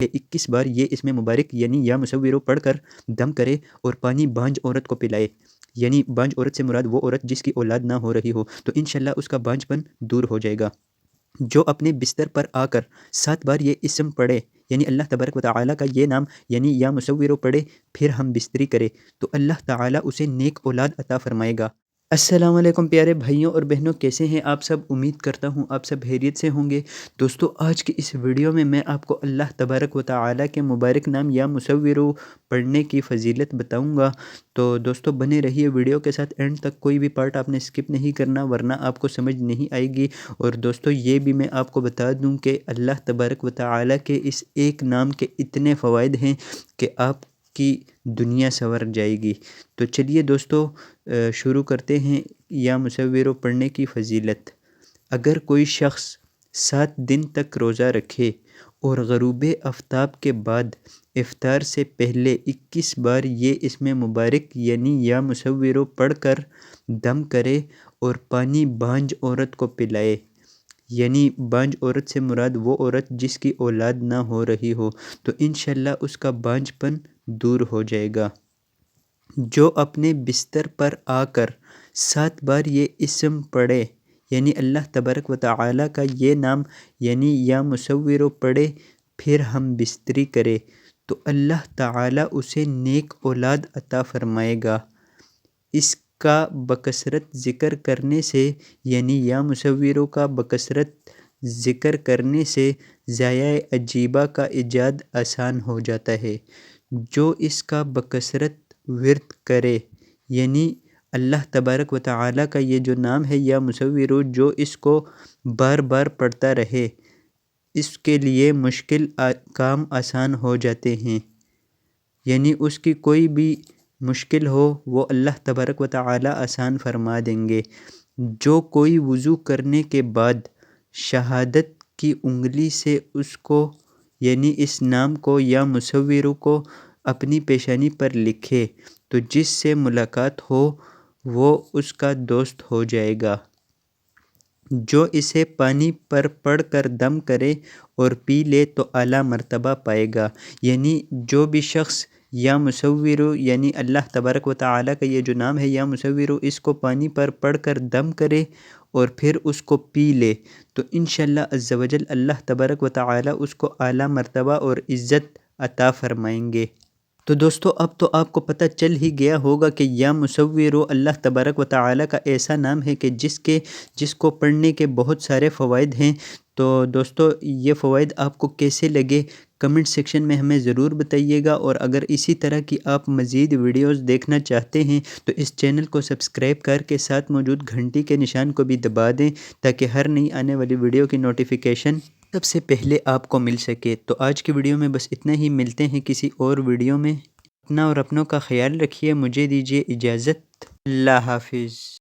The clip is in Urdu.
21 بار یہ اسم مبارک یعنی یا مصورو پڑھ کر دم کرے اور پانی بانجھ عورت کو پلائے، یعنی بانجھ عورت سے مراد وہ عورت جس کی اولاد نہ ہو رہی ہو، تو انشاءاللہ اس کا بانجھ پن دور ہو جائے گا۔ جو اپنے بستر پر آ کر 7 بار یہ اسم پڑھے، یعنی اللہ تبارک و تعالیٰ کا یہ نام یعنی یا مصورو پڑھے پھر ہم بستری کرے، تو اللہ تعالیٰ اسے نیک اولاد عطا فرمائے گا۔ السلام علیکم پیارے بھائیوں اور بہنوں، کیسے ہیں آپ سب؟ امید کرتا ہوں آپ سب خیریت سے ہوں گے۔ دوستو آج کی اس ویڈیو میں آپ کو اللہ تبارک و تعالیٰ کے مبارک نام یا مصورو پڑھنے کی فضیلت بتاؤں گا، تو دوستو بنے رہیے ویڈیو کے ساتھ اینڈ تک، کوئی بھی پارٹ آپ نے سکپ نہیں کرنا ورنہ آپ کو سمجھ نہیں آئے گی۔ اور دوستو یہ بھی میں آپ کو بتا دوں کہ اللہ تبارک و تعالیٰ کے اس ایک نام کے اتنے فوائد ہیں کہ آپ کی دنیا سنور جائے گی۔ تو چلیے دوستو شروع کرتے ہیں یا مصورو پڑھنے کی فضیلت۔ اگر کوئی شخص 7 دن تک روزہ رکھے اور غروب آفتاب کے بعد افطار سے پہلے 21 بار یہ اسم مبارک یعنی یا مصورو پڑھ کر دم کرے اور پانی بانجھ عورت کو پلائے، یعنی بانجھ عورت سے مراد وہ عورت جس کی اولاد نہ ہو رہی ہو، تو انشاءاللہ اس کا بانجھ پن دور ہو جائے گا۔ جو اپنے بستر پر آ کر 7 بار یہ اسم پڑھے، یعنی اللہ تبارک و تعالیٰ کا یہ نام یعنی یا مصورو پڑھے پھر ہم بستری کرے، تو اللہ تعالیٰ اسے نیک اولاد عطا فرمائے گا۔ اس کا بکثرت ذکر کرنے سے، یعنی یا مصورو کا بکثرت ذکر کرنے سے ضیاء عجیبہ کا ایجاد آسان ہو جاتا ہے۔ جو اس کا بکثرت ورد کرے، یعنی اللہ تبارک و تعالیٰ کا یہ جو نام ہے یا مصورو، جو اس کو بار بار پڑھتا رہے، اس کے لیے مشکل کام آسان ہو جاتے ہیں، یعنی اس کی کوئی بھی مشکل ہو وہ اللہ تبارک و تعالیٰ آسان فرما دیں گے۔ جو کوئی وضو کرنے کے بعد شہادت کی انگلی سے اس کو یعنی اس نام کو یا مصورو کو اپنی پیشانی پر لکھے، تو جس سے ملاقات ہو وہ اس کا دوست ہو جائے گا۔ جو اسے پانی پر پڑھ کر دم کرے اور پی لے تو اعلیٰ مرتبہ پائے گا، یعنی جو بھی شخص یا مصورو یعنی اللہ تبارک و تعالیٰ کا یہ جو نام ہے یا مصورو، اس کو پانی پر پڑھ کر دم کرے اور پھر اس کو پی لے، تو انشاءاللہ عز و جل اللہ تبارک و تعالیٰ اس کو اعلیٰ مرتبہ اور عزت عطا فرمائیں گے۔ تو دوستو اب تو آپ کو پتہ چل ہی گیا ہوگا کہ یا مصورو اللہ تبارک و تعالیٰ کا ایسا نام ہے کہ جس کو پڑھنے کے بہت سارے فوائد ہیں۔ تو دوستو یہ فوائد آپ کو کیسے لگے کمنٹ سیکشن میں ہمیں ضرور بتائیے گا، اور اگر اسی طرح کی آپ مزید ویڈیوز دیکھنا چاہتے ہیں تو اس چینل کو سبسکرائب کر کے ساتھ موجود گھنٹی کے نشان کو بھی دبا دیں تاکہ ہر نئی آنے والی ویڈیو کی نوٹیفیکیشن سب سے پہلے آپ کو مل سکے۔ تو آج کی ویڈیو میں بس اتنا ہی، ملتے ہیں کسی اور ویڈیو میں۔ اپنا اور اپنوں کا خیال رکھیے، مجھے دیجیے اجازت، اللہ حافظ۔